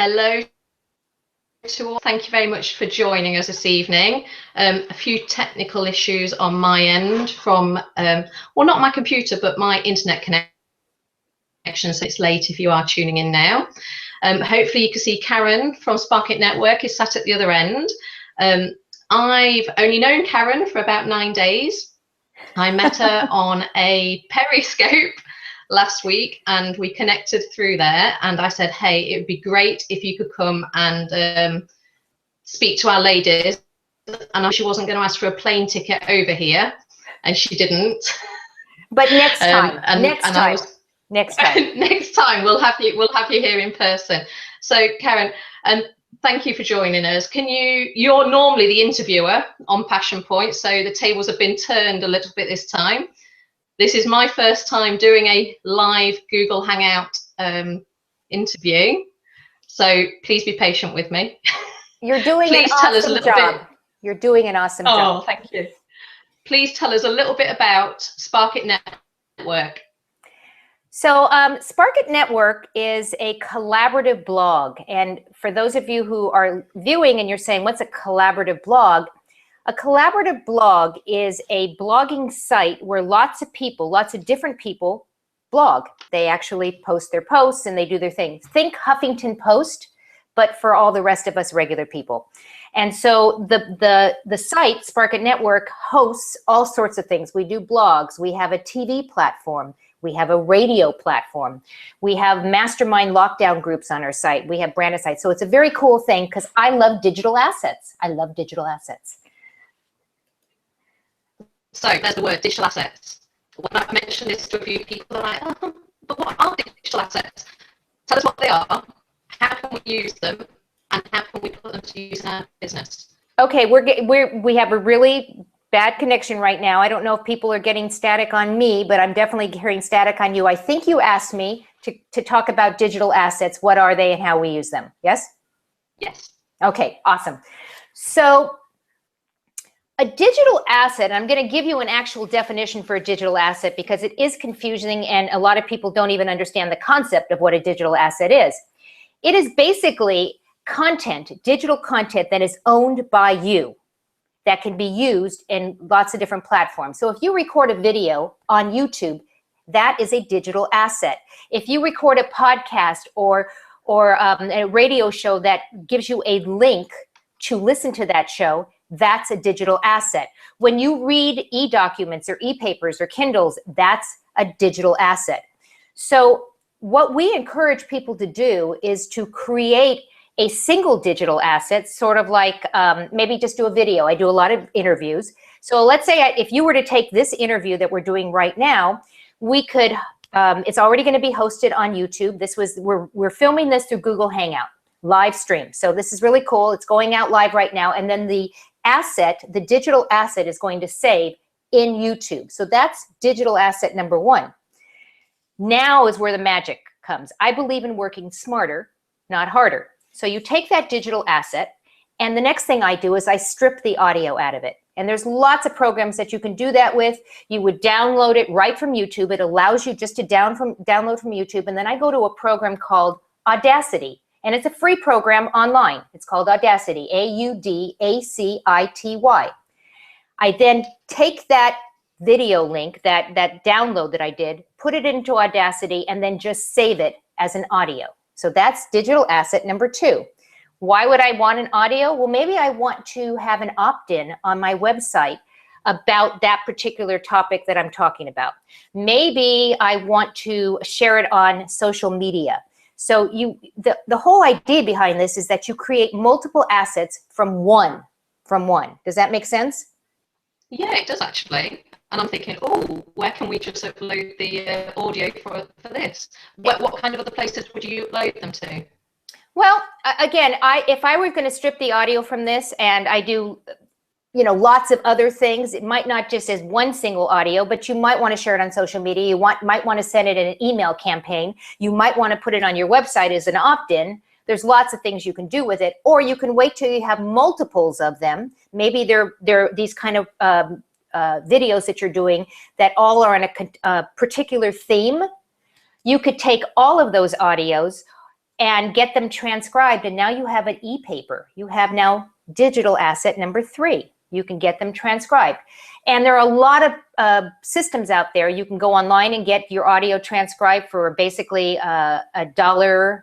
Hello to all. Thank you very much for joining us this evening. A few technical issues on my end from, well, not my computer, but my internet connection, so it's late if you are tuning in now. Hopefully you can see Caren from Sparkit Network is sat at the other end. I've only known Caren for about 9 days. I met her on a Periscope last week and we connected through there, and I said, hey, it would be great if you could come and speak to our ladies. And she wasn't going to ask for a plane ticket over here, and she didn't. But next time, next time we'll have you here in person. So Caren, thank you for joining us. You're normally the interviewer on Passion Point, so the tables have been turned a little bit this time. This is my first time doing a live Google Hangout interview, so please be patient with me. You're doing an awesome job. You're doing an awesome job. Oh, thank you. Please tell us a little bit about Sparkit Network. So Sparkit Network is a collaborative blog. And for those of you who are viewing and you're saying, what's a collaborative blog? A collaborative blog is a blogging site where lots of people, lots of different people blog. They actually post their posts and they do their things. Think Huffington Post, but for all the rest of us regular people. And so the site, Sparkit Network, hosts all sorts of things. We do blogs. We have a TV platform. We have a radio platform. We have mastermind lockdown groups on our site. We have branded sites. So it's a very cool thing because I love digital assets. I love digital assets. So there's the word digital assets. When I've mentioned this to a few people, they're like, oh, but what are digital assets? Tell us what they are, how can we use them, and how can we put them to use in our business? Okay, we have a really bad connection right now. I don't know if people are getting static on me, but I'm definitely hearing static on you. I think you asked me to talk about digital assets. What are they and how we use them? Yes? Yes. Okay, awesome. So a digital asset, I'm going to give you an actual definition for a digital asset because it is confusing and a lot of people don't even understand the concept of what a digital asset is. It is basically content, digital content that is owned by you, that can be used in lots of different platforms. So if you record a video on YouTube, that is a digital asset. If you record a podcast or a radio show that gives you a link to listen to that show, that's a digital asset. When you read e-documents or e-papers or Kindles, that's a digital asset. So what we encourage people to do is to create a single digital asset, sort of like maybe just do a video. I do a lot of interviews. So let's say if you were to take this interview that we're doing right now, we could, it's already going to be hosted on YouTube. We're filming this through Google Hangout, live stream. So this is really cool. It's going out live right now. And then the asset, the digital asset is going to save in YouTube. So that's digital asset number one. Now is where the magic comes. I believe in working smarter, not harder. So you take that digital asset, and the next thing I do is I strip the audio out of it. And there's lots of programs that you can do that with. You would download it right from YouTube. It allows you just to download from YouTube. And then I go to a program called Audacity. And it's a free program online. It's called Audacity, A-U-D-A-C-I-T-Y. I then take that video link, that download that I did, put it into Audacity, and then just save it as an audio. So that's digital asset number two. Why would I want an audio? Well, maybe I want to have an opt-in on my website about that particular topic that I'm talking about. Maybe I want to share it on social media. So the whole idea behind this is that you create multiple assets from one. Does that make sense? Yeah, it does actually. And I'm thinking, oh, where can we just upload the audio for this? What kind of other places would you upload them to? Well, again, if I were going to strip the audio from this and I do, lots of other things, it might not just as one single audio, but you might want to share it on social media. You might want to send it in an email campaign. You might want to put it on your website as an opt-in. There's lots of things you can do with it, or you can wait till you have multiples of them. Maybe they're these kind of videos that you're doing that all are on a particular theme. You could take all of those audios, and get them transcribed. And now you have an e-paper. You have now digital asset number 3. You can get them transcribed. And there are a lot of systems out there. You can go online and get your audio transcribed for basically $1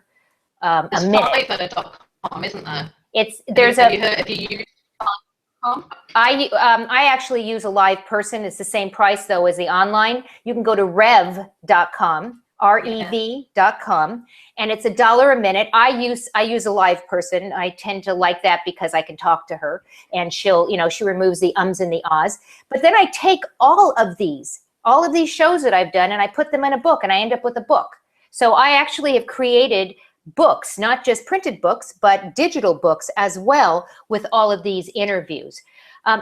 a minute. Fiverr.com, isn't there? Have you used I actually use a live person. It's the same price though as the online. You can go to rev.com, rev.com, and it's $1 a minute. I use a live person. I tend to like that because I can talk to her and she removes the ums and the ahs. But then I take all of these shows that I've done and I put them in a book and I end up with a book. So I actually have created books, not just printed books, but digital books as well with all of these interviews.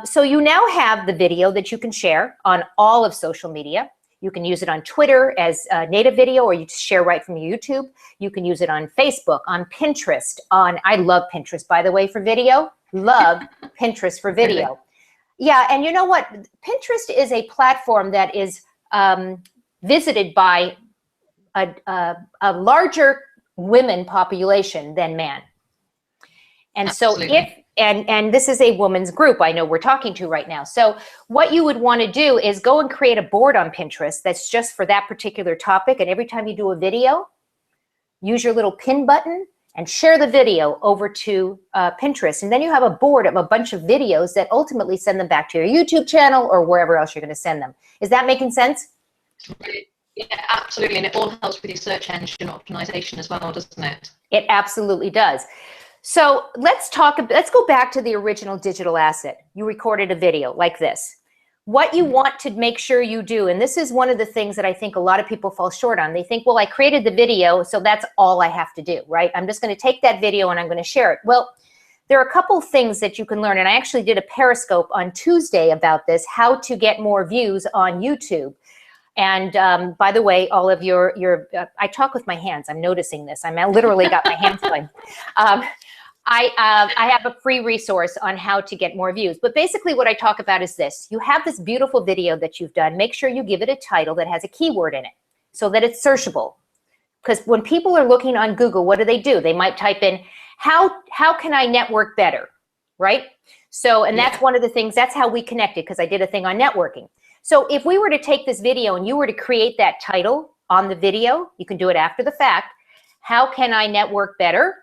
So you now have the video that you can share on all of social media. You can use it on Twitter as native video, or you just share right from YouTube. You can use it on Facebook, on Pinterest, I love Pinterest, by the way, for video. Love Pinterest for video. Really? Yeah, and you know what? Pinterest is a platform that is visited by a larger women population than man. And Absolutely. so and this is a woman's group I know we're talking to right now. So what you would want to do is go and create a board on Pinterest that's just for that particular topic. And every time you do a video, use your little pin button and share the video over to Pinterest. And then you have a board of a bunch of videos that ultimately send them back to your YouTube channel or wherever else you're going to send them. Is that making sense? Yeah, absolutely. And it all helps with your search engine optimization as well, doesn't it? It absolutely does. So let's go back to the original digital asset. You recorded a video like this. What you want to make sure you do, and this is one of the things that I think a lot of people fall short on. They think, well, I created the video, so that's all I have to do, right? I'm just going to take that video and I'm going to share it. Well, there are a couple things that you can learn, and I actually did a Periscope on Tuesday about this, how to get more views on YouTube. And by the way, all of I talk with my hands. I'm noticing this. I literally got my hands going. I have a free resource on how to get more views. But basically what I talk about is this. You have this beautiful video that you've done. Make sure you give it a title that has a keyword in it so that it's searchable. Because when people are looking on Google, what do? They might type in, how can I network better, right? So, and that's one of the things, that's how we connected, because I did a thing on networking. So if we were to take this video and you were to create that title on the video, you can do it after the fact, how can I network better?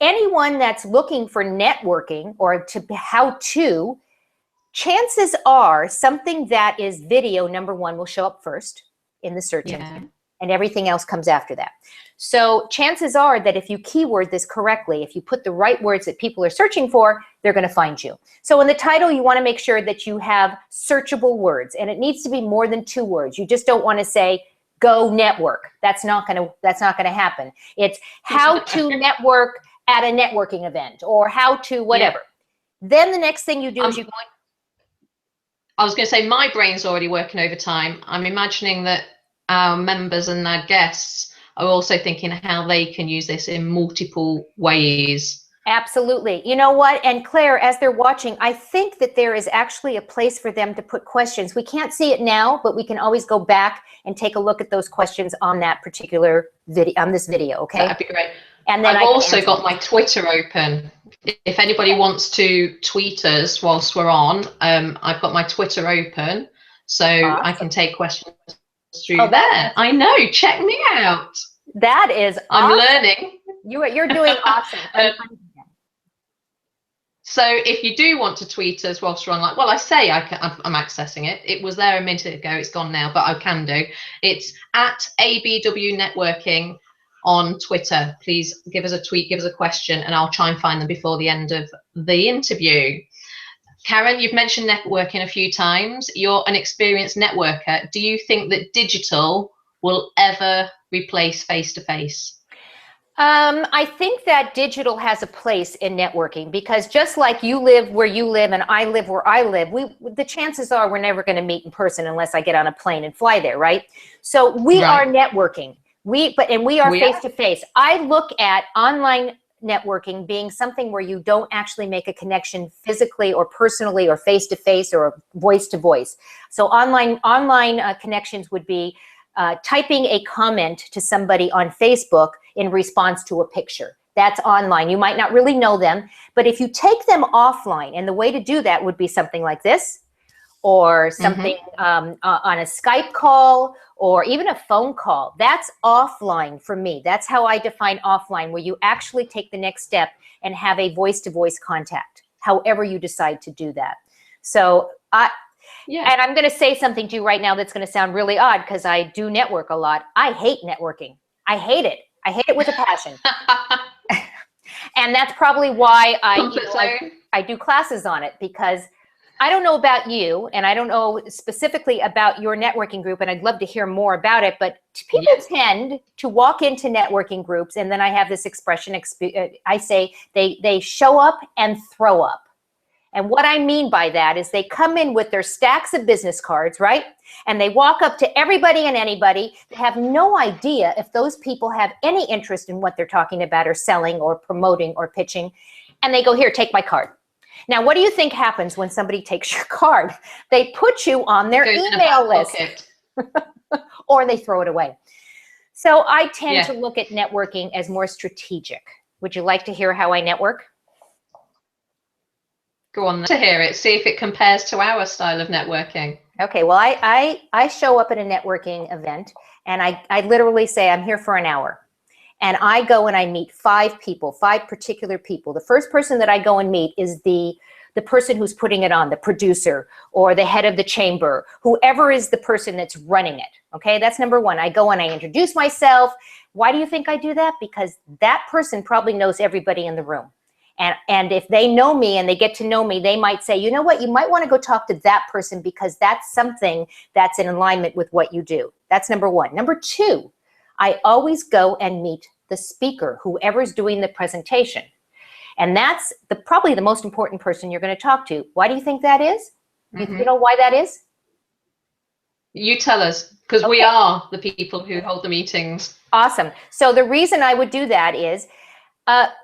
Anyone that's looking for networking or how to, chances are something that is video, number one, will show up first in the search engine, and everything else comes after that. So chances are that if you keyword this correctly, if you put the right words that people are searching for, they're going to find you. So in the title, you want to make sure that you have searchable words, and it needs to be more than 2 words. You just don't want to say, go network. That's not going to happen. It's how to network at a networking event, or how to whatever. Then the next thing you do is I was going to say, my brain's already working overtime. I'm imagining that our members and our guests are also thinking how they can use this in multiple ways. Absolutely. You know what? And Claire, as they're watching, I think that there is actually a place for them to put questions. We can't see it now, but we can always go back and take a look at those questions on that particular video, on this video. Okay. That'd be great. And then I've also got my Twitter open. If anybody wants to tweet us whilst we're on, I've got my Twitter open, so awesome. I can take questions through there. I know. Check me out. That is awesome. I'm learning. You're doing awesome. So if you do want to tweet us whilst we're on, like, well, I say I'm accessing it. It was there a minute ago. It's gone now, but I can do. It's at ABW Networking on Twitter. Please give us a tweet, give us a question, and I'll try and find them before the end of the interview. Caren, you've mentioned networking a few times. You're an experienced networker. Do you think that digital will ever replace face-to-face? I think that digital has a place in networking, because just like you live where you live and I live where I live, the chances are we're never going to meet in person unless I get on a plane and fly there, right? So we are networking. We are face-to-face. I look at online networking being something where you don't actually make a connection physically or personally or face-to-face or voice-to-voice. So online connections would be typing a comment to somebody on Facebook in response to a picture. That's online. You might not really know them, but if you take them offline, and the way to do that would be something like this, or something on a Skype call, or even a phone call. That's offline for me. That's how I define offline, where you actually take the next step and have a voice-to-voice contact, however you decide to do that. So and I'm going to say something to you right now that's going to sound really odd, because I do network a lot. I hate networking. I hate it. I hate it with a passion. And that's probably why I do classes on it, because I don't know about you, and I don't know specifically about your networking group, and I'd love to hear more about it, but people tend to walk into networking groups, and then I have this expression, I say they show up and throw up. And what I mean by that is they come in with their stacks of business cards, right? And they walk up to everybody and anybody. They have no idea if those people have any interest in what they're talking about or selling or promoting or pitching. And they go, here, take my card. Now, what do you think happens when somebody takes your card? They put you on their email list or they throw it away. So I tend to look at networking as more strategic. Would you like to hear how I network? Go on to hear it. See if it compares to our style of networking. Okay, well, I show up at a networking event, and I literally say I'm here for an hour. And I go and I meet 5 people, 5 particular people. The first person that I go and meet is the person who's putting it on, the producer or the head of the chamber, whoever is the person that's running it. Okay, that's number 1. I go and I introduce myself. Why do you think I do that? Because that person probably knows everybody in the room. And if they know me and they get to know me, they might say, you know what, you might want to go talk to that person because that's something that's in alignment with what you do. That's number 1. Number 2, I always go and meet the speaker, whoever's doing the presentation. And that's probably the most important person you're going to talk to. Why do you think that is? You know why that is? You tell us, because we are the people who hold the meetings. Awesome. So the reason I would do that is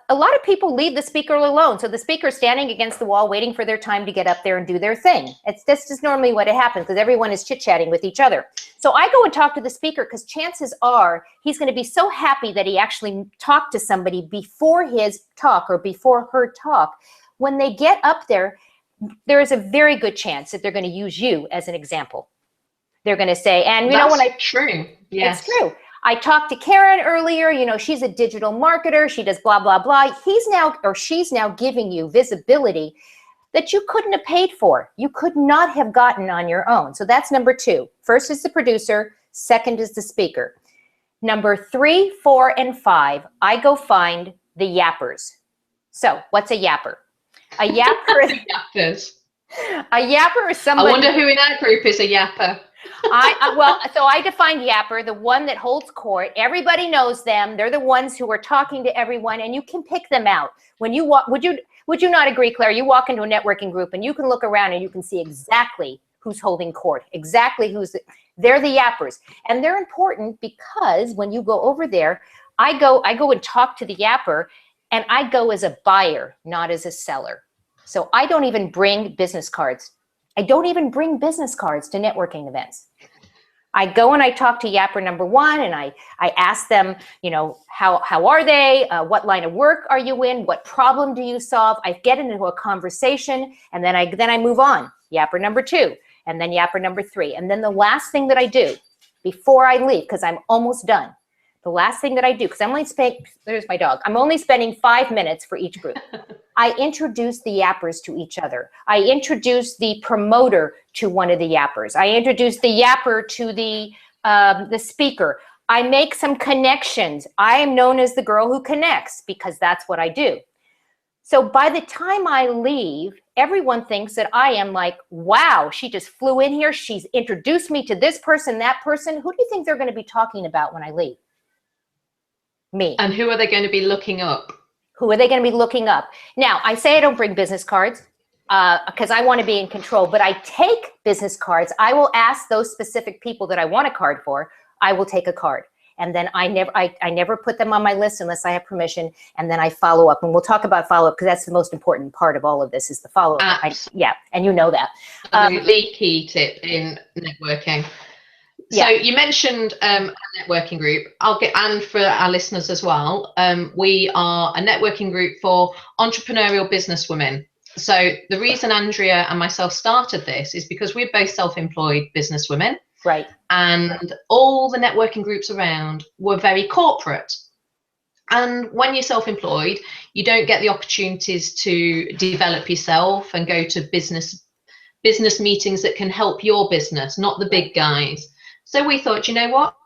a lot of people leave the speaker alone. So the speaker is standing against the wall waiting for their time to get up there and do their thing. That's just normally what it happens, because everyone is chit-chatting with each other. So I go and talk to the speaker because chances are he's going to be so happy that he actually talked to somebody before his talk or before her talk. When they get up there, there is a very good chance that they're going to use you as an example. They're going to say, and you know when true. Yes. It's true. I talked to Caren earlier, you know, she's a digital marketer. She does blah, blah, blah. She's now giving you visibility that you couldn't have paid for. You could not have gotten on your own. So that's number 2. First is the producer. Second is the speaker. Number 3, 4, and 5, I go find the yappers. So what's a yapper? A yapper is, a yapper is somebody. I wonder who in our group is a yapper. So I define yapper, the one that holds court. Everybody knows them. They're the ones who are talking to everyone, and you can pick them out. When you walk, would you not agree, Claire? You walk into a networking group and you can look around and you can see exactly who's holding court, exactly they're the yappers. And they're important because when you go over there, I go and talk to the yapper, and I go as a buyer, not as a seller. So I don't even bring business cards. I don't even bring business cards to networking events. I go and I talk to yapper number 1, and I ask them, you know, how are they? What line of work are you in? What problem do you solve? I get into a conversation, and then I move on. Yapper number 2, and then yapper number 3. And then the last thing that I do before I leave, because I'm almost done, the last thing that I do, because there's my dog. I'm only spending 5 minutes for each group. I introduce the yappers to each other. I introduce the promoter to one of the yappers. I introduce the yapper to the speaker. I make some connections. I am known as the girl who connects because that's what I do. So by the time I leave, everyone thinks that I am like, wow, she just flew in here. She's introduced me to this person, that person. Who do you think they're going to be talking about when I leave? Me. And who are they going to be looking up? Who are they going to be looking up? Now, I say I don't bring business cards because I want to be in control, but I take business cards. I will ask those specific people that I want a card for. I will take a card. And then I never put them on my list unless I have permission. And then I follow up. And we'll talk about follow-up because that's the most important part of all of this is the follow-up. Yeah, and you know that. Absolutely key tip in networking. So you mentioned a networking group. And for our listeners as well, we are a networking group for entrepreneurial business women. So the reason Andrea and myself started this is because we're both self-employed business women. Right. And all the networking groups around were very corporate. And when you're self-employed, you don't get the opportunities to develop yourself and go to business meetings that can help your business, not the big guys. So we thought, you know what?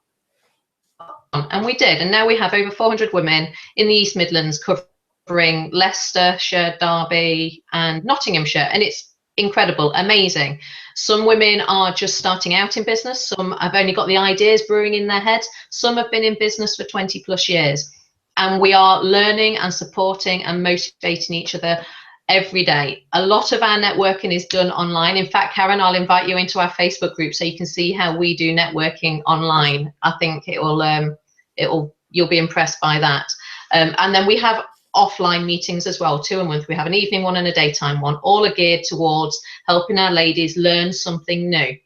And we did. And now we have over 400 women in the East Midlands covering Leicestershire, Derby, and Nottinghamshire. And it's incredible, amazing. Some women are just starting out in business. Some have only got the ideas brewing in their heads. Some have been in business for 20 plus years. And we are learning and supporting and motivating each other every day. A lot of our networking is done online. In fact, Caren, I'll invite you into our Facebook group so you can see how we do networking online. I think you'll be impressed by that. And then we have offline meetings as well, 2 a month. We have an evening one and a daytime one. All are geared towards helping our ladies learn something new.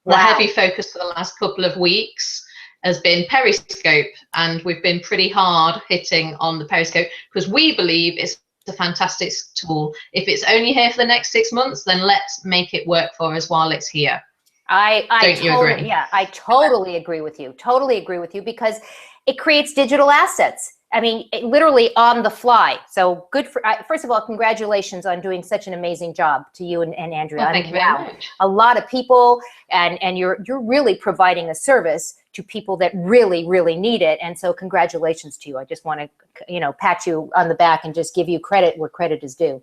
Wow. The heavy focus for the last couple of weeks has been Periscope, and we've been pretty hard hitting on the Periscope because we believe it's a fantastic tool. If it's only here for the next 6 months, then let's make it work for us while it's here. Don't you agree? Yeah, I totally agree with you. Totally agree with you, because it creates digital assets. I mean, literally on the fly. So good for, first of all, congratulations on doing such an amazing job to you and Andrea. Well, thank you very much. A lot of people, and you're really providing a service to people that really, really need it. And so congratulations to you. I just want to, pat you on the back and just give you credit where credit is due.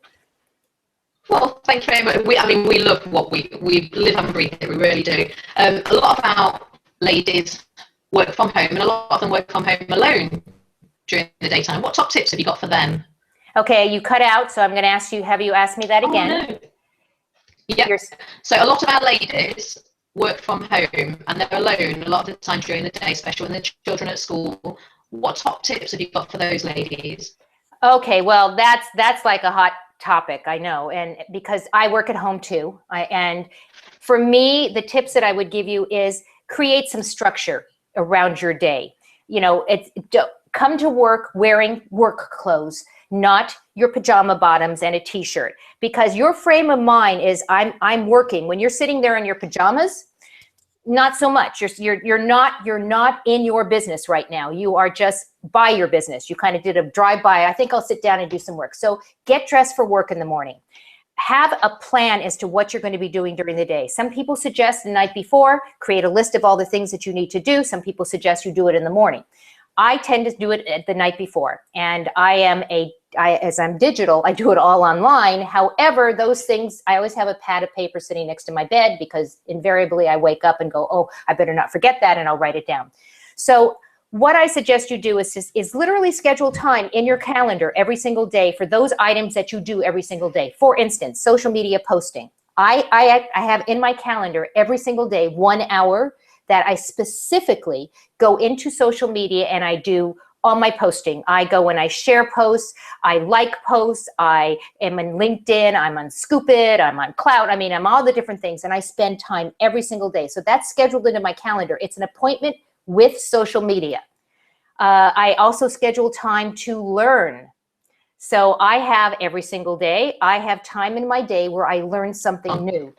Well, thank you very much. We love what we live and breathe it. We really do. A lot of our ladies work from home, and a lot of them work from home alone during the daytime. What top tips have you got for them? Okay, you cut out, so I'm going to have you ask me that again. No. Yeah. So a lot of our ladies work from home and they're alone a lot of the time during the day, especially when the children are at school. What top tips have you got for those ladies? Okay, well, that's like a hot topic, I know, and because I work at home too. And for me, the tips that I would give you is create some structure around your day. Come to work wearing work clothes, not your pajama bottoms and a t-shirt, because your frame of mind is I'm working. When you're sitting there in your pajamas, not so much. You're not in your business right now. You are just by your business. You kind of did a drive-by. I think I'll sit down and do some work. So get dressed for work in the morning. Have a plan as to what you're going to be doing during the day. Some people suggest the night before, create a list of all the things that you need to do. Some people suggest you do it in the morning. I tend to do it the night before, and as I'm digital, I do it all online. However, those things, I always have a pad of paper sitting next to my bed, because invariably I wake up and go, oh, I better not forget that, and I'll write it down. So what I suggest you do is literally schedule time in your calendar every single day for those items that you do every single day. For instance, social media posting. I have in my calendar every single day 1 hour that I specifically go into social media and I do all my posting. I go and I share posts, I like posts, I am on LinkedIn, I'm on Scoop It, I'm on Cloud. I mean, I'm all the different things, and I spend time every single day. So that's scheduled into my calendar. It's an appointment with social media. I also schedule time to learn. So I have every single day, I have time in my day where I learn something new.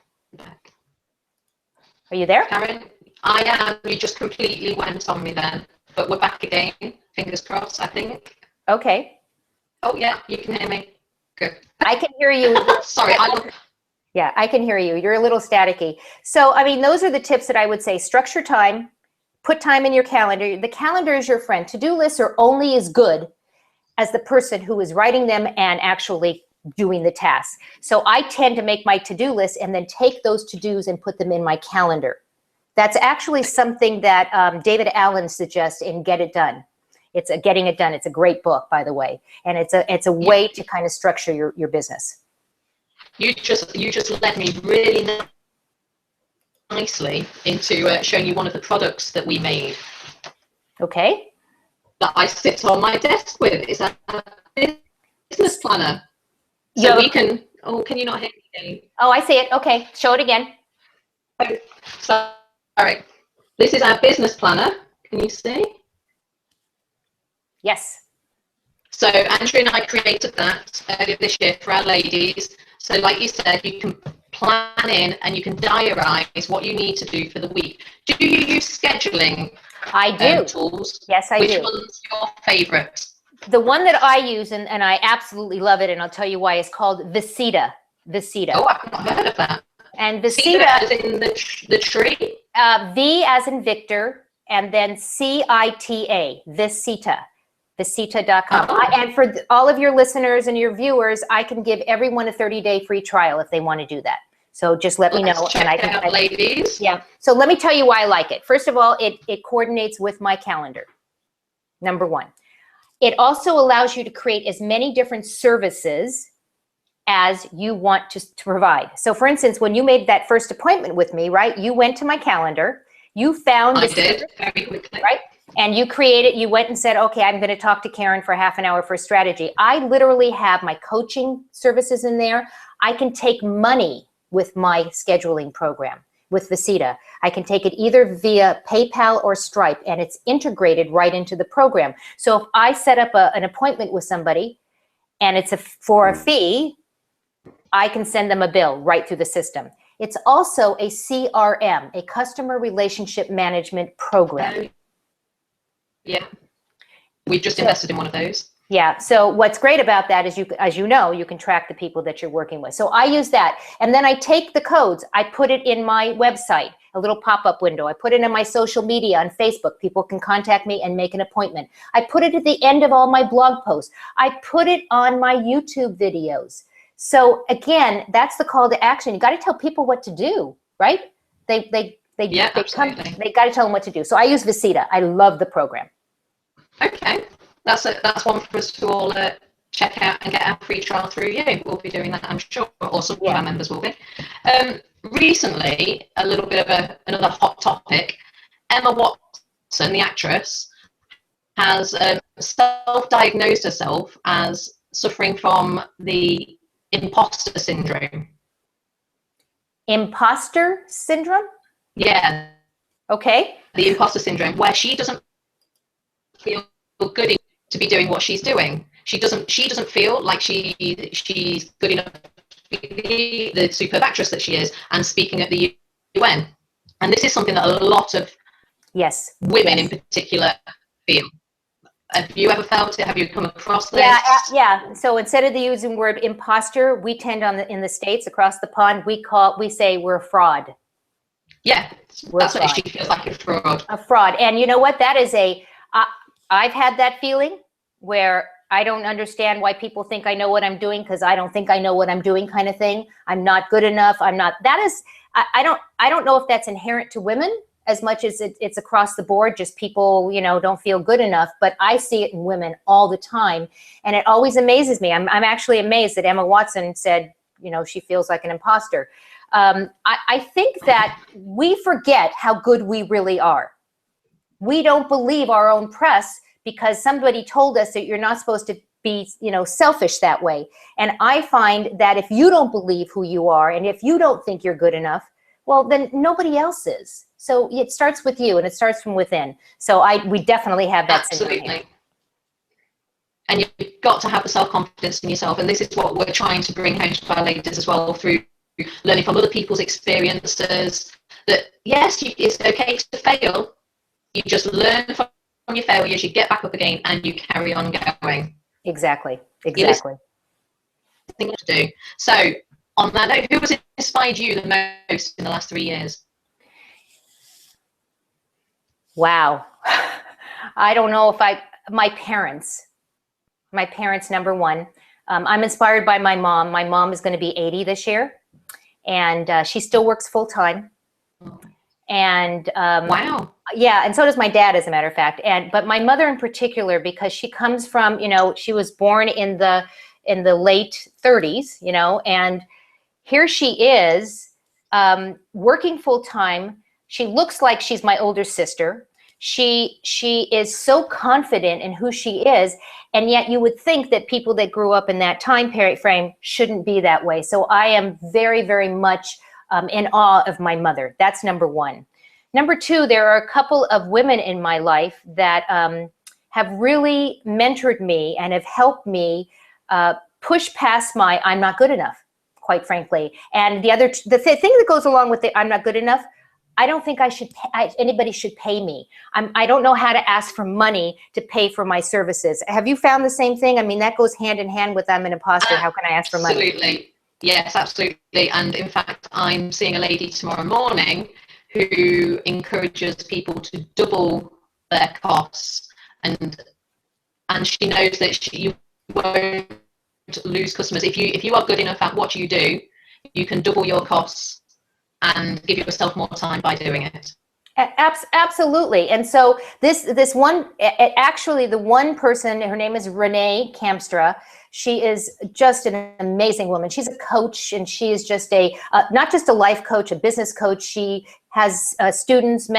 Are you there? Caren, I am. You just completely went on me then, but we're back again. Fingers crossed, I think. Okay. Oh yeah, you can hear me. Good. I can hear you. Sorry. Yeah, I can hear you. You're a little staticky. So, I mean, those are the tips that I would say. Structure time. Put time in your calendar. The calendar is your friend. To-do lists are only as good as the person who is writing them and actually doing the tasks. So I tend to make my to-do list and then take those to-dos and put them in my calendar. That's actually something that David Allen suggests in Get It Done. It's Getting It Done. It's a great book, by the way. And it's a way to kind of structure your business. You just led me really nicely into showing you one of the products that we made. Okay. That I sit on my desk with. It's a business planner. So we can. Oh, can you not hear me? Oh, I see it. Okay, show it again. Oh, sorry. This is our business planner. Can you see? Yes. So Andrew and I created that earlier this year for our ladies. So like you said, you can plan in and you can diarise what you need to do for the week. Do you use scheduling I do. tools? Yes, I do. Which one's your favourite? The one that I use, and I absolutely love it, and I'll tell you why, is called Visita. Visita. Oh, I've not heard of that. And Visita Visita, as in the tree? V as in Victor, and then CITA, Visita. Visita.com. Oh. And for all of your listeners and your viewers, I can give everyone a 30-day free trial if they want to do that. So just let me know. Check and I can, out, ladies. Yeah. So let me tell you why I like it. First of all, it coordinates with my calendar. Number one. It also allows you to create as many different services as you want to provide. So for instance, when you made that first appointment with me, right, you went to my calendar, you found I did very quickly. Right? And you created, you went and said, okay, I'm going to talk to Caren for half an hour for strategy. I literally have my coaching services in there. I can take money with my scheduling program with Visita. I can take it either via PayPal or Stripe, and it's integrated right into the program. So if I set up an appointment with somebody and it's for a fee, I can send them a bill right through the system. It's also a CRM, a customer relationship management program. Yeah, we just invested in one of those. Yeah, so what's great about that is, as you know, you can track the people that you're working with. So I use that, and then I take the codes, I put it in my website, a little pop-up window. I put it in my social media on Facebook. People can contact me and make an appointment. I put it at the end of all my blog posts. I put it on my YouTube videos. So again, that's the call to action. You got to tell people what to do, right? They got to tell them what to do. So I use Visita. I love the program. Okay, that's one for us to all check out and get our free trial through you. We'll be doing that, I'm sure, or some of our members will be. Recently, a little bit of another hot topic. Emma Watson, the actress, has self-diagnosed herself as suffering from the imposter syndrome. Imposter syndrome? Yeah. Okay. The imposter syndrome, where she doesn't feel good to be doing what she's doing. She doesn't feel like she's good enough to be the superb actress that she is and speaking at the UN. And this is something that a lot of women in particular feel. Have you ever felt it? Have you come across this? Yeah. So instead of using the word imposter, we tend in the States across the pond, we say we're a fraud. Yeah, that's what she feels like, a fraud. A fraud. And you know what? That is I've had that feeling where I don't understand why people think I know what I'm doing because I don't think I know what I'm doing, kind of thing. I'm not good enough. I don't know if that's inherent to women as much as it's across the board. Just people, don't feel good enough. But I see it in women all the time, and it always amazes me. I'm actually amazed that Emma Watson said, she feels like an imposter. I think that we forget how good we really are. We don't believe our own press because somebody told us that you're not supposed to be, selfish that way. And I find that if you don't believe who you are and if you don't think you're good enough, well, then nobody else is. So it starts with you and it starts from within. So we definitely have that. Absolutely. And you've got to have the self-confidence in yourself. And this is what we're trying to bring home to our ladies as well through learning from other people's experiences, that yes, it's okay to fail. You just learn from your failures, you get back up again, and you carry on going. Exactly. Thing to do. So, on that note, who has inspired you the most in the last 3 years? Wow. I don't know if my parents, number one. I'm inspired by my mom. My mom is going to be 80 this year, and she still works full time. And wow. Yeah, and so does my dad, as a matter of fact. But my mother in particular, because she comes from, she was born in the late 30s, and here she is working full time. She looks like she's my older sister. She is so confident in who she is, and yet you would think that people that grew up in that time frame shouldn't be that way. So I am very, very much in awe of my mother. That's number one. Number two, there are a couple of women in my life that have really mentored me and have helped me push past my I'm not good enough, quite frankly. And the thing that goes along with the I'm not good enough, I don't think anybody should pay me. I don't know how to ask for money to pay for my services. Have you found the same thing? I mean, that goes hand in hand with I'm an imposter. How can I ask for money? Absolutely. Yes, absolutely. And in fact, I'm seeing a lady tomorrow morning who encourages people to double their costs, and she knows that you won't lose customers if you are good enough at what you do. You can double your costs and give yourself more time by doing it. Absolutely. And so this one, actually the one person, her name is Renee Kamstra. She is just an amazing woman. She's a coach, and she is just not just a life coach, a business coach. She has students,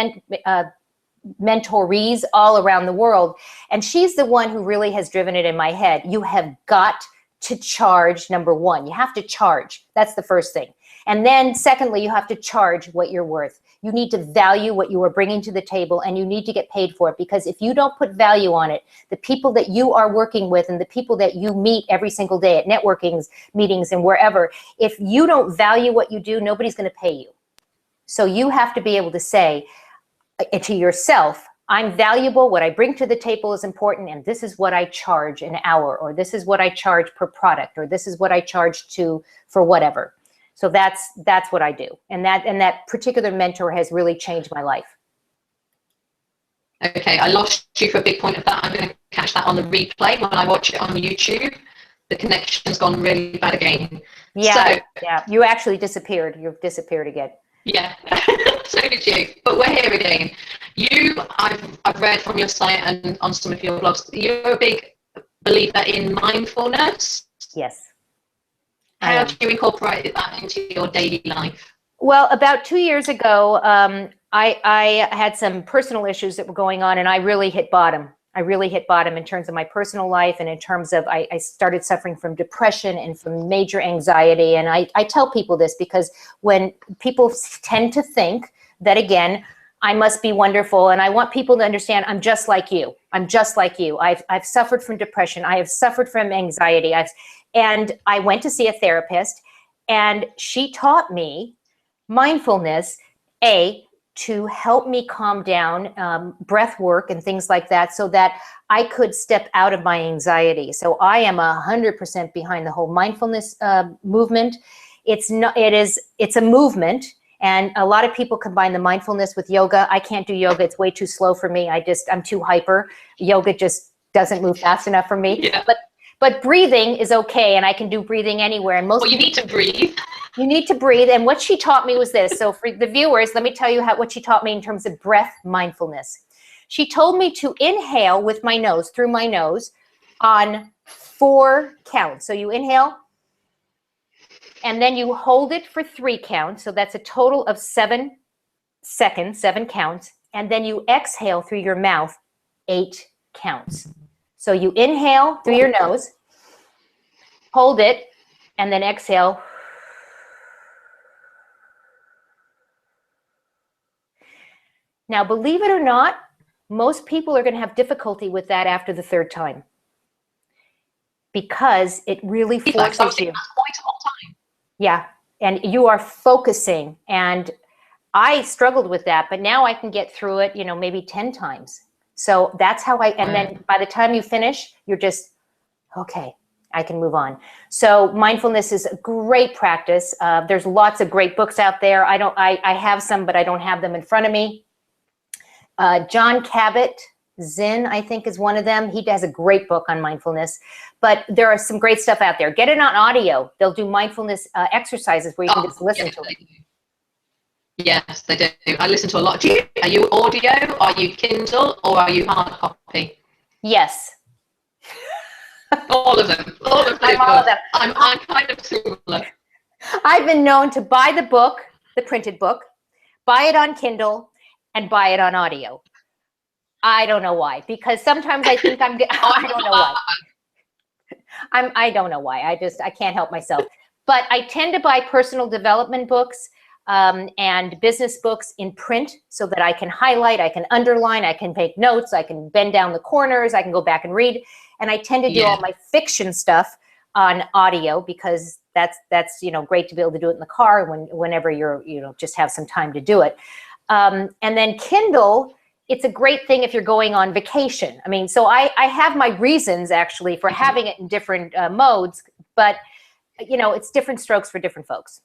mentorees all around the world. And she's the one who really has driven it in my head. You have got to charge, number one. You have to charge. That's the first thing. And then secondly, you have to charge what you're worth. You need to value what you are bringing to the table, and you need to get paid for it, because if you don't put value on it, the people that you are working with and the people that you meet every single day at networking meetings and wherever, if you don't value what you do, nobody's going to pay you. So you have to be able to say to yourself, I'm valuable, what I bring to the table is important, and this is what I charge an hour, or this is what I charge per product, or this is what I charge for whatever. So that's what I do. And that particular mentor has really changed my life. Okay, I lost you for a big point of that. I'm going to catch that on the replay when I watch it on YouTube. The connection's gone really bad again. Yeah, yeah. You actually disappeared. You've disappeared again. Yeah, so did you. But we're here again. I've read from your site and on some of your blogs, you're a big believer in mindfulness. Yes. How do you incorporate that into your daily life? Well, about 2 years ago, I had some personal issues that were going on, and I really hit bottom. I really hit bottom in terms of my personal life, and in terms of I started suffering from depression and from major anxiety. And I tell people this because when people tend to think that, again, I must be wonderful, and I want people to understand I'm just like you. I'm just like you. I've suffered from depression. I have suffered from anxiety. And I went to see a therapist, and she taught me mindfulness, to help me calm down, breath work and things like that, so that I could step out of my anxiety. So I am 100% behind the whole mindfulness movement. It's a movement, and a lot of people combine the mindfulness with yoga. I can't do yoga. It's way too slow for me. I'm too hyper. Yoga just doesn't move fast enough for me. Yeah. But breathing is okay, and I can do breathing anywhere. And you need to breathe. You need to breathe. And what she taught me was this. So for the viewers, let me tell you what she taught me in terms of breath mindfulness. She told me to inhale with my nose, through my nose, on 4 counts. So you inhale, and then you hold it for 3 counts. So that's a total of 7 seconds, 7 counts. And then you exhale through your mouth, 8 counts. So you inhale through your nose, hold it, and then exhale. Now, believe it or not, most people are going to have difficulty with that after the 3rd time, because it really forces you. Yeah, and you are focusing. And I struggled with that, but now I can get through it, maybe 10 times. So that's how and then by the time you finish, you're just, okay, I can move on. So mindfulness is a great practice. There's lots of great books out there. I have some, but I don't have them in front of me. John Cabot, Zen, I think, is one of them. He has a great book on mindfulness, but there are some great stuff out there. Get it on audio. They'll do mindfulness exercises where you can just listen to it. Yes, they do. I listen to a lot. Are you audio? Are you Kindle? Or are you hard copy? Yes. All of them. All of them. I'm kind of similar. I've been known to buy the book, the printed book, buy it on Kindle, and buy it on audio. I don't know why, because sometimes I think I don't know why. I don't know why. I can't help myself. But I tend to buy personal development books. and business books in print so that I can highlight, I can underline, I can make notes, I can bend down the corners, I can go back and read. And I tend to do all my fiction stuff on audio because that's great to be able to do it in the car whenever you're just have some time to do it. And then Kindle, it's a great thing if you're going on vacation. I mean, so I have my reasons actually for having it in different modes, but it's different strokes for different folks.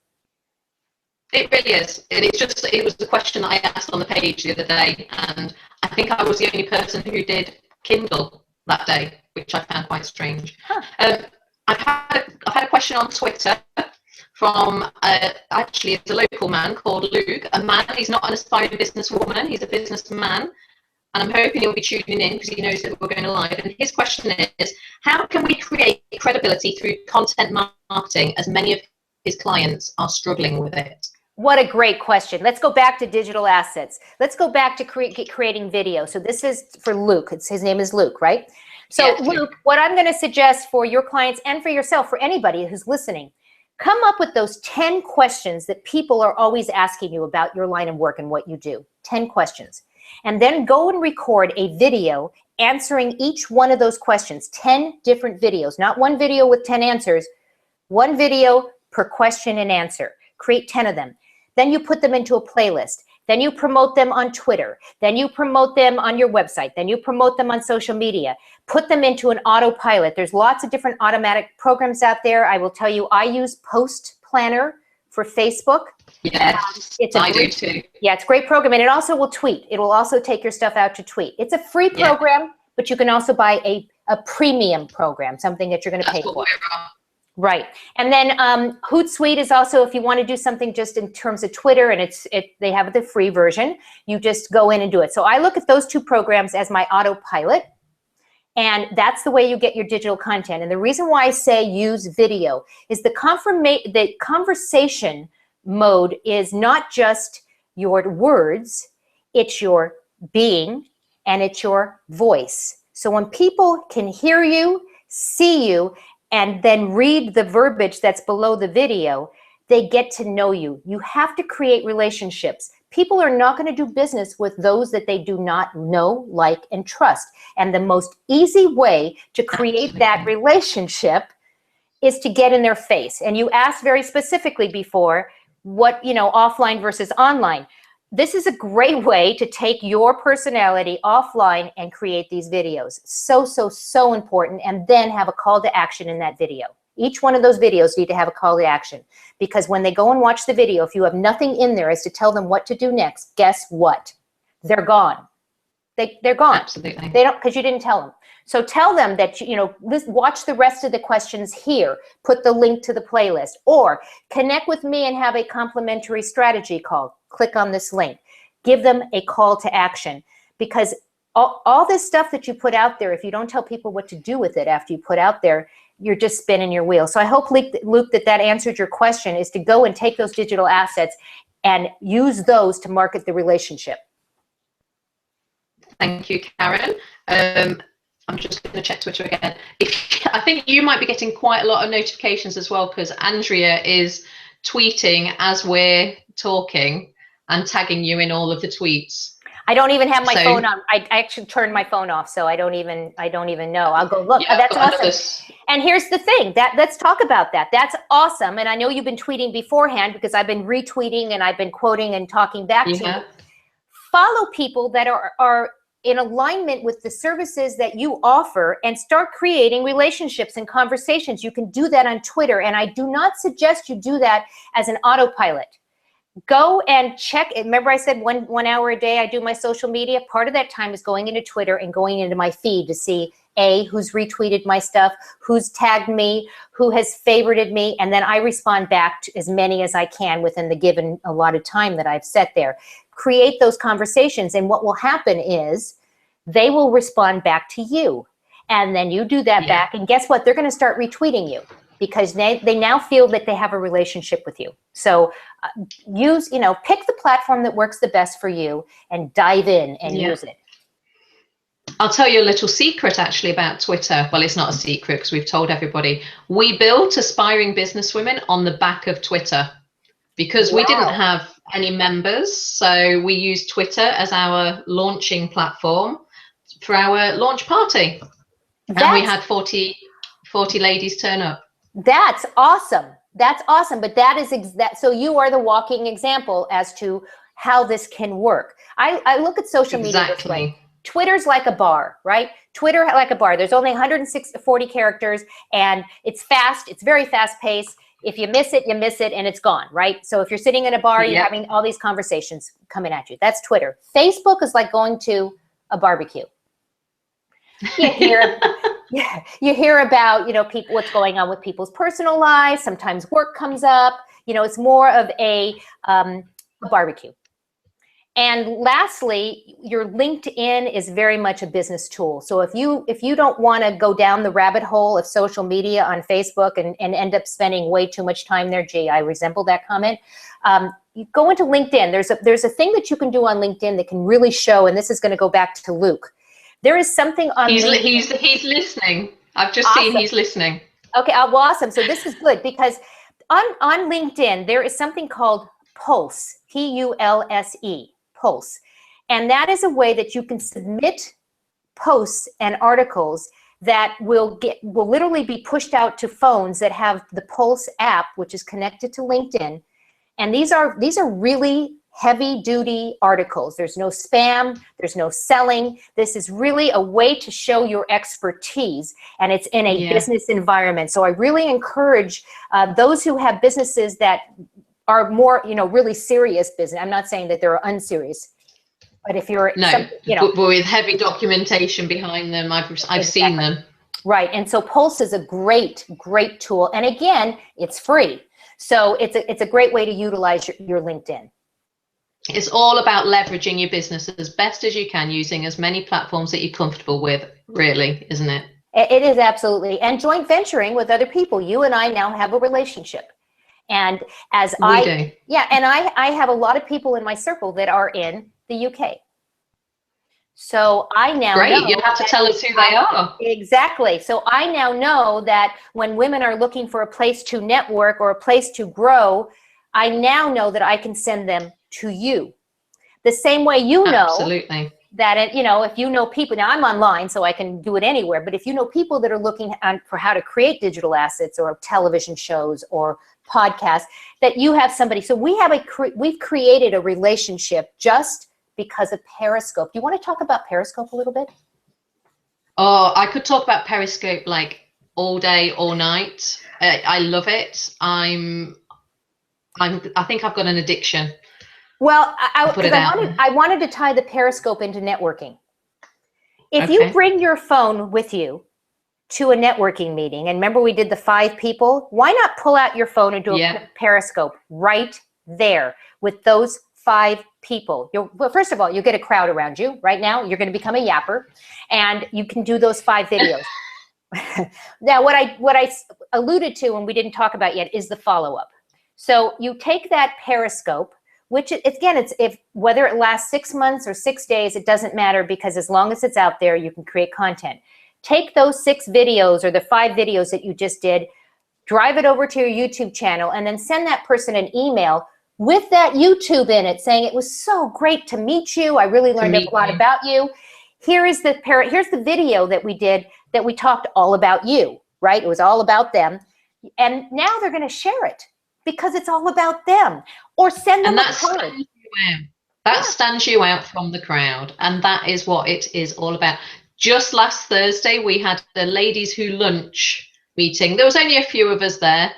It really is. It was the question I asked on the page the other day, and I think I was the only person who did Kindle that day, which I found quite strange. Huh. I've had a question on Twitter from actually it's a local man called Luke, a man. He's not an aspiring businesswoman, he's a businessman, and I'm hoping he'll be tuning in because he knows that we're going live. And his question is, how can we create credibility through content marketing as many of his clients are struggling with it? What a great question. Let's go back to digital assets. Let's go back to creating video. So this is for Luke. His name is Luke, right? So yes, Luke, what I'm going to suggest for your clients and for yourself, for anybody who's listening, come up with those 10 questions that people are always asking you about your line of work and what you do. 10 questions. And then go and record a video answering each one of those questions. 10 different videos, not one video with 10 answers, one video per question and answer. Create 10 of them. Then you put them into a playlist. Then you promote them on Twitter. Then you promote them on your website. Then you promote them on social media. Put them into an autopilot. There's lots of different automatic programs out there. I will tell you, I use Post Planner for Facebook. Yes, I do too. Yeah, it's a great program. And it also will tweet. It will also take your stuff out to tweet. It's a free program, but you can also buy a premium program, something that you're going to pay for. Right. And then Hootsuite is also, if you want to do something just in terms of Twitter, and they have the free version, you just go in and do it. So I look at those two programs as my autopilot, and that's the way you get your digital content. And the reason why I say use video is the conversation mode is not just your words, it's your being, and it's your voice. So when people can hear you, see you, and then read the verbiage that's below the video, they get to know you. You have to create relationships. People are not going to do business with those that they do not know, like, and trust. And the most easy way to create that relationship is to get in their face. And you asked very specifically before, what, offline versus online. This is a great way to take your personality offline and create these videos. So important. And then have a call to action in that video. Each one of those videos need to have a call to action, because when they go and watch the video, if you have nothing in there as to tell them what to do next, guess what? They're gone. They're gone. Absolutely. They don't, because you didn't tell them. So tell them that, watch the rest of the questions here, put the link to the playlist, or connect with me and have a complimentary strategy call. Click on this link. Give them a call to action, because all this stuff that you put out there, if you don't tell people what to do with it after you put out there, you're just spinning your wheel. So I hope, Luke, that answered your question, is to go and take those digital assets and use those to market the relationship. Thank you, Caren. I'm just going to check Twitter again. I think you might be getting quite a lot of notifications as well, because Andrea is tweeting as we're talking and tagging you in all of the tweets. I don't even have my phone on. I actually turned my phone off, so I don't even know. I'll go look. Yeah, that's awesome. And here's the thing. Let's talk about that. That's awesome. And I know you've been tweeting beforehand, because I've been retweeting and I've been quoting and talking back to you. Follow people that are in alignment with the services that you offer and start creating relationships and conversations. You can do that on Twitter, and I do not suggest you do that as an autopilot. Go and check it. Remember I said 1 hour a day I do my social media? Part of that time is going into Twitter and going into my feed to see who's retweeted my stuff, who's tagged me, who has favorited me, and then I respond back to as many as I can within the given allotted time that I've set there. Create those conversations, and what will happen is they will respond back to you, and then you do that back, and guess what? They're going to start retweeting you, because they now feel that they have a relationship with you. So pick the platform that works the best for you and dive in and use it. I'll tell you a little secret actually about Twitter. Well, it's not a secret because we've told everybody. We built aspiring businesswomen on the back of Twitter. because we didn't Wow. have any members. So we used Twitter as our launching platform for our launch party. And we That's had 40 ladies turn up. That's awesome. That's awesome. But that is that. So you are the walking example as to how this can work. I look at social media this way. Exactly. Twitter's like a bar, right? Twitter like a bar. There's only 140 characters and it's fast. It's very fast paced. If you miss it, and it's gone, right? So if you're sitting in a bar, you're having all these conversations coming at you. That's Twitter. Facebook is like going to a barbecue. You hear, you hear about, people, what's going on with people's personal lives. Sometimes work comes up. It's more of a barbecue. And lastly, your LinkedIn is very much a business tool. So if you don't want to go down the rabbit hole of social media on Facebook and end up spending way too much time there, gee, I resemble that comment. You go into LinkedIn. There's a thing that you can do on LinkedIn that can really show, and this is going to go back to Luke. There is something on LinkedIn. He's listening. I've just seen he's listening. Okay, well, awesome. So this is good because on LinkedIn, there is something called Pulse, P-U-L-S-E, Pulse. And that is a way that you can submit posts and articles that will literally be pushed out to phones that have the Pulse app, which is connected to LinkedIn. And these are really heavy duty articles. There's no spam, there's no selling. This is really a way to show your expertise, and it's in a business environment. So I really encourage those who have businesses that are more, really serious business. I'm not saying that they're unserious, but if you're, but with heavy documentation behind them, I've seen them. Right, and so Pulse is a great tool, and again, it's free. So it's a great way to utilize your LinkedIn. It's all about leveraging your business as best as you can, using as many platforms that you're comfortable with, really, isn't it? It is, absolutely. And joint venturing with other people. You and I now have a relationship. And as I have a lot of people in my circle that are in the UK. So I now know. You have to tell us who they are. Exactly. So I now know that when women are looking for a place to network or a place to grow, I now know that I can send them to you. The same way Absolutely. That, if you know people, now I'm online so I can do it anywhere, but if you know people that are looking for how to create digital assets or television shows or podcasts, that you have somebody. So we've created a relationship just because of Periscope. Do you want to talk about Periscope a little bit? Oh, I could talk about Periscope like all day, all night. I love it. I think I've got an addiction. Well, I wanted to tie the Periscope into networking. If you bring your phone with you to a networking meeting, and remember we did the 5 people, why not pull out your phone and do a quick Periscope right there with those 5 people? Well, first of all, you'll get a crowd around you. Right now, you're going to become a yapper, and you can do those 5 videos. Now, what I alluded to and we didn't talk about yet is the follow-up. So you take that Periscope, which again, if whether it lasts 6 months or 6 days, it doesn't matter, because as long as it's out there, you can create content. Take those 6 videos or the 5 videos that you just did, drive it over to your YouTube channel, and then send that person an email with that YouTube in it saying, it was so great to meet you. I really learned a lot about you. Here's the video that we did that we talked all about you, right? It was all about them. And now they're going to share it because it's all about them. Or send them a card. That stands you out from the crowd. And that is what it is all about. Just last Thursday, we had the Ladies Who Lunch meeting. There was only a few of us there.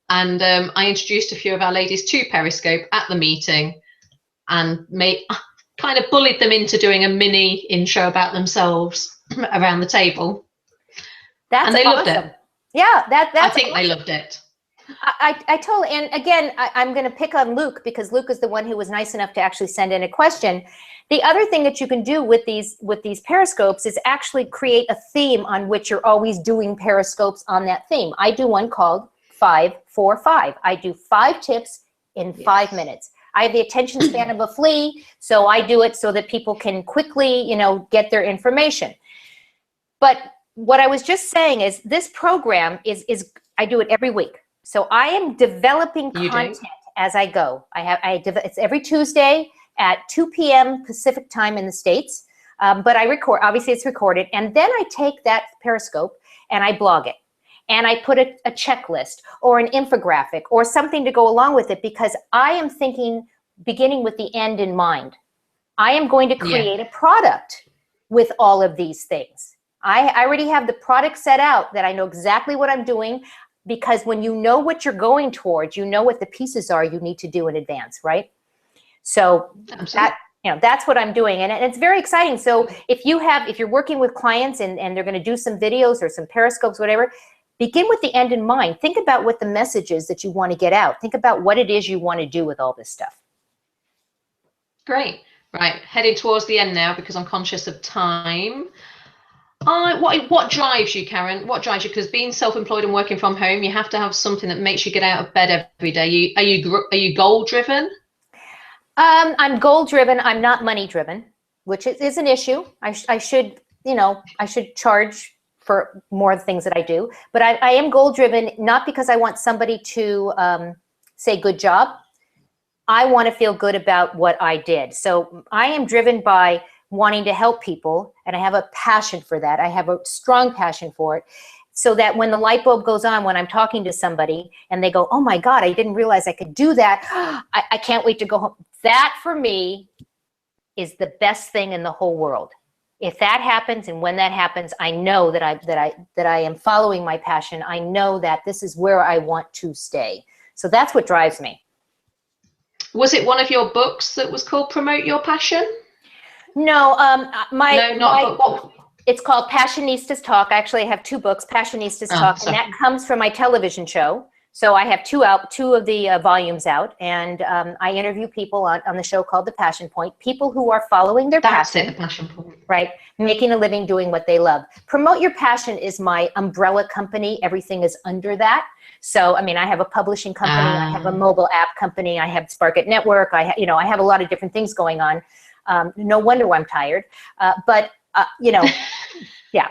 And I introduced a few of our ladies to Periscope at the meeting and kind of bullied them into doing a mini intro about themselves around the table. That's and they awesome. loved it. Yeah, that's I think they loved it. I totally, and again, I'm going to pick on Luke because Luke is the one who was nice enough to actually send in a question. The other thing that you can do with these Periscopes is actually create a theme on which you're always doing Periscopes on that theme. I do one called 5-4-5. I do 5 tips in 5 minutes. I have the attention span of a flea, so I do it so that people can quickly, get their information. But what I was just saying is this program is I do it every week. So I am developing content as I go. It's every Tuesday at 2 p.m. Pacific time in the States. But I record, obviously it's recorded. And then I take that Periscope and I blog it. And I put a checklist or an infographic or something to go along with it, because I am thinking, beginning with the end in mind. I am going to create a product with all of these things. I already have the product set out, that I know exactly what I'm doing, because when you know what you're going towards, you know what the pieces are you need to do in advance, right? So that's what I'm doing, and it's very exciting. So if you're working with clients and they're going to do some videos or some Periscopes, whatever, begin with the end in mind. Think about what the message is that you want to get out. Think about what it is you want to do with all this stuff. Great. Right, heading towards the end now because I'm conscious of time. What drives you, Caren? What drives you? Because being self-employed and working from home, you have to have something that makes you get out of bed every day. Are you goal driven? I'm goal driven. I'm not money driven, which is an issue. I should charge for more things that I do, but I am goal driven, not because I want somebody to say good job. I want to feel good about what I did. So I am driven by wanting to help people, and I have a passion for that. I have a strong passion for it, so that when the light bulb goes on, when I'm talking to somebody and they go, oh my God, I didn't realize I could do that. I can't wait to go home. That for me is the best thing in the whole world. If that happens, and when that happens, I know that I am following my passion. I know that this is where I want to stay. So that's what drives me. Was it one of your books that was called Promote Your Passion? No, book. It's called Passionistas Talk. I actually have two books, Passionistas Talk, and that comes from my television show. So I have two of the volumes out, and I interview people on the show called The Passion Point, people who are following their passion. That's it, The Passion Point. Right, making a living doing what they love. Promote Your Passion is my umbrella company. Everything is under that. So, I mean, I have a publishing company, I have a mobile app company, I have Sparkit Network, I have a lot of different things going on. No wonder I'm tired, but yeah.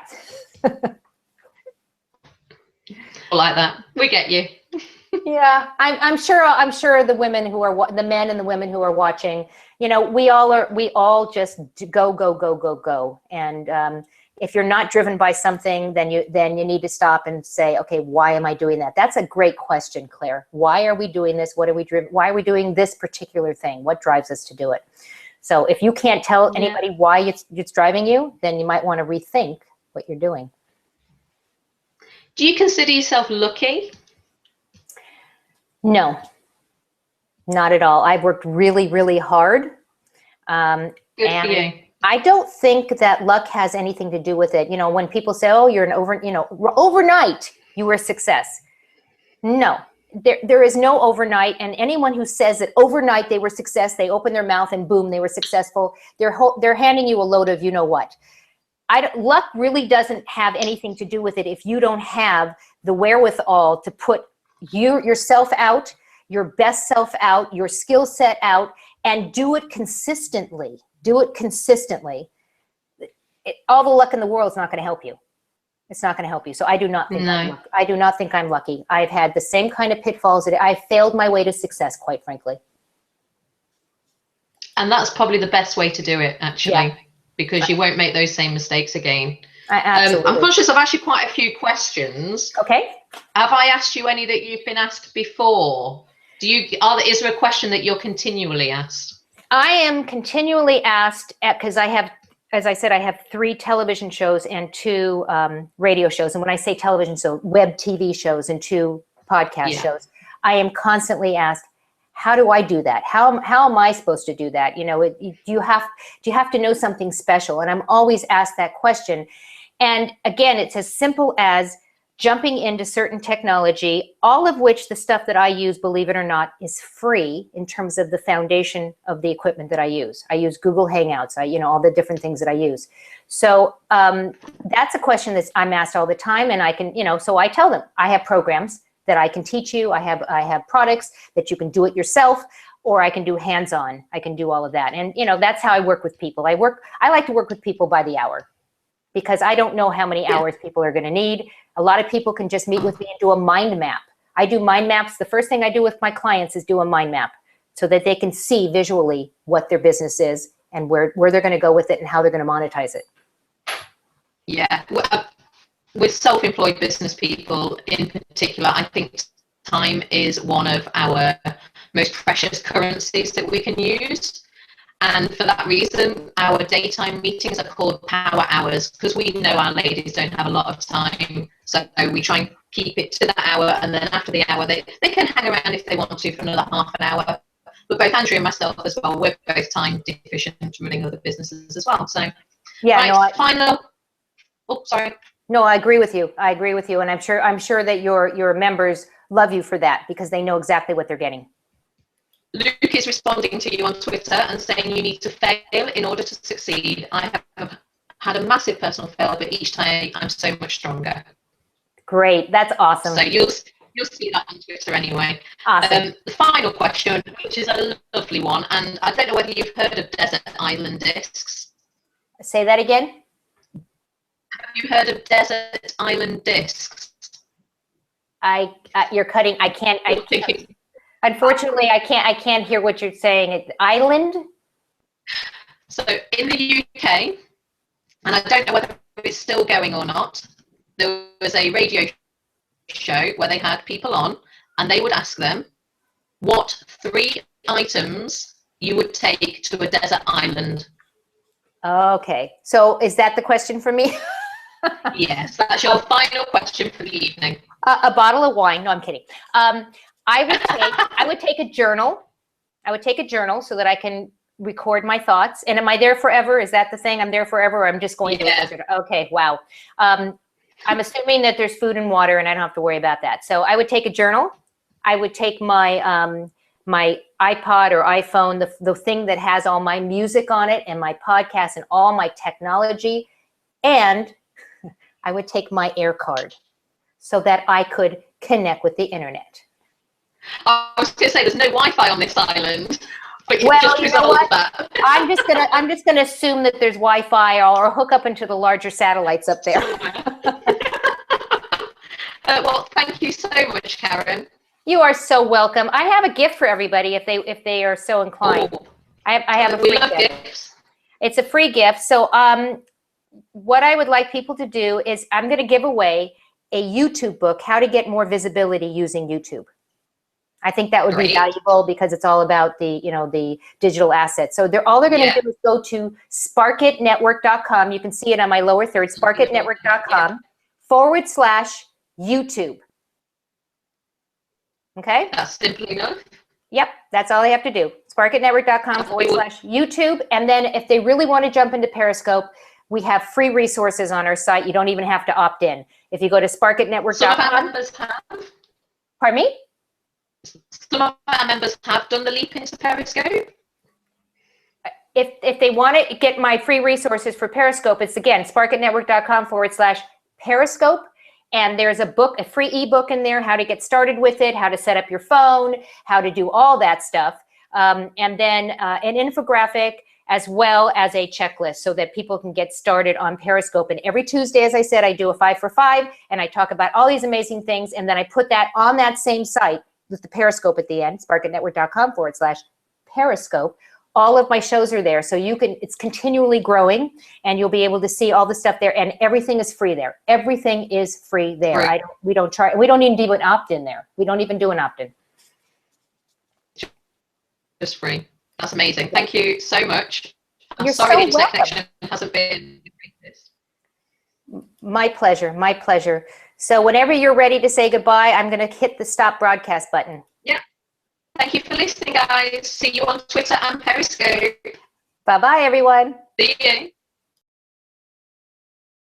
Like that, we get you. Yeah, I'm sure the women who are the men and the women who are watching, we all just go, and if you're not driven by something, then you need to stop and say, okay, why am I doing that? That's a great question, Claire. Why are we doing this? What are we driven? Why are we doing this particular thing? What drives us to do it? So if you can't tell anybody why it's driving you, then you might want to rethink what you're doing. Do you consider yourself lucky? No, not at all. I've worked really, really hard. Good for you. I don't think that luck has anything to do with it. When people say, oh, you're overnight, you were a success. No, there is no overnight. And anyone who says that overnight they were success, they open their mouth and boom, they were successful. They're handing you a load of what. Luck really doesn't have anything to do with it if you don't have the wherewithal to put yourself out, your best self out, your skill set out, and do it consistently. Do it consistently. All the luck in the world is not going to help you. It's not going to help you. So I do not think I do not think I'm lucky. I've had the same kind of pitfalls that I failed my way to success, quite frankly. And that's probably the best way to do it, actually, because you won't make those same mistakes again. Absolutely. I'm conscious I've asked you quite a few questions. Okay. Have I asked you any that you've been asked before? Is there a question that you're continually asked? I am continually asked, because I have, as I said, I have 3 television shows and 2 radio shows. And when I say television, so web TV shows and 2 podcast shows, I am constantly asked, how do I do that? How am I supposed to do that? Do you have to know something special? And I'm always asked that question. And again, it's as simple as jumping into certain technology, all of which the stuff that I use, believe it or not, is free in terms of the foundation of the equipment that I use. I use Google Hangouts, all the different things that I use. So that's a question that I'm asked all the time, and I can, so I tell them, I have programs that I can teach you. I have products that you can do it yourself, or I can do hands-on. I can do all of that. And, that's how I work with people. I like to work with people by the hour, because I don't know how many hours people are going to need. A lot of people can just meet with me and do a mind map. I do mind maps. The first thing I do with my clients is do a mind map so that they can see visually what their business is and where they're going to go with it and how they're going to monetize it. Yeah. With self-employed business people in particular, I think time is one of our most precious currencies that we can use. And for that reason, our daytime meetings are called power hours, because we know our ladies don't have a lot of time. So we try and keep it to that hour. And then after the hour, they can hang around if they want to for another half an hour. But both Andrea and myself as well, we're both time deficient running other businesses as well. So yeah, right, no, final. Oh, sorry. No, I agree with you. I agree with you. And I'm sure that your members love you for that, because they know exactly what they're getting. Luke is responding to you on Twitter and saying you need to fail in order to succeed. I have had a massive personal fail, but each time I'm so much stronger. Great. That's awesome. So you'll see that on Twitter anyway. Awesome. The final question, which is a lovely one, and I don't know whether you've heard of desert island discs. Say that again. Have you heard of desert island discs? You're cutting. I can't. Unfortunately, I can't hear what you're saying. It's island. So in the UK, and I don't know whether it's still going or not, there was a radio show where they had people on and they would ask them what 3 items you would take to a desert island. Okay. So is that the question for me? Yes, that's your final question for the evening. A bottle of wine. No, I'm kidding. I would take a journal. I would take a journal so that I can record my thoughts. And am I there forever? Is that the thing? I'm there forever, or I'm just going to a desert? Okay, wow. I'm assuming that there's food and water and I don't have to worry about that. So I would take a journal. I would take my my iPod or iPhone, the thing that has all my music on it and my podcasts and all my technology. And I would take my air card so that I could connect with the internet. I was going to say there's no Wi-Fi on this island, but you just you know what? that. I'm just gonna assume that there's Wi-Fi or hook up into the larger satellites up there. Well, thank you so much, Caren. You are so welcome. I have a gift for everybody if they are so inclined. Oh, I have a free gift. It's a free gift. So what I would like people to do is I'm going to give away a YouTube book, How to Get More Visibility Using YouTube. I think that would be valuable because it's all about the digital assets. So all they're going to do is go to sparkitnetwork.com. You can see it on my lower third, sparkitnetwork.com/YouTube. Okay? That's simple enough. Yep, that's all they have to do. sparkitnetwork.com/YouTube. And then if they really want to jump into Periscope, we have free resources on our site. You don't even have to opt in. If you go to sparkitnetwork.com. Some of our members have. Pardon me? Some of our members have done the leap into Periscope. If they want to get my free resources for Periscope, it's again, sparkitnetwork.com/Periscope. And there's a book, a free ebook in there, how to get started with it, how to set up your phone, how to do all that stuff. And then an infographic as well as a checklist so that people can get started on Periscope. And every Tuesday, as I said, I do a 5 for 5 and I talk about all these amazing things. And then I put that on that same site with the Periscope at the end, sparkitnetwork.com/Periscope. All of my shows are there. So it's continually growing and you'll be able to see all the stuff there, and everything is free there. Everything is free there. Right. We don't charge, we don't even do an opt-in there. We don't even do an opt-in. Just free. That's amazing. Thank you so much. I'm You're sorry so the internet welcome. connection hasn't been the greatest. My pleasure, my pleasure. So whenever you're ready to say goodbye, I'm going to hit the stop broadcast button. Yeah. Thank you for listening, guys. See you on Twitter and Periscope. Bye-bye, everyone. See you.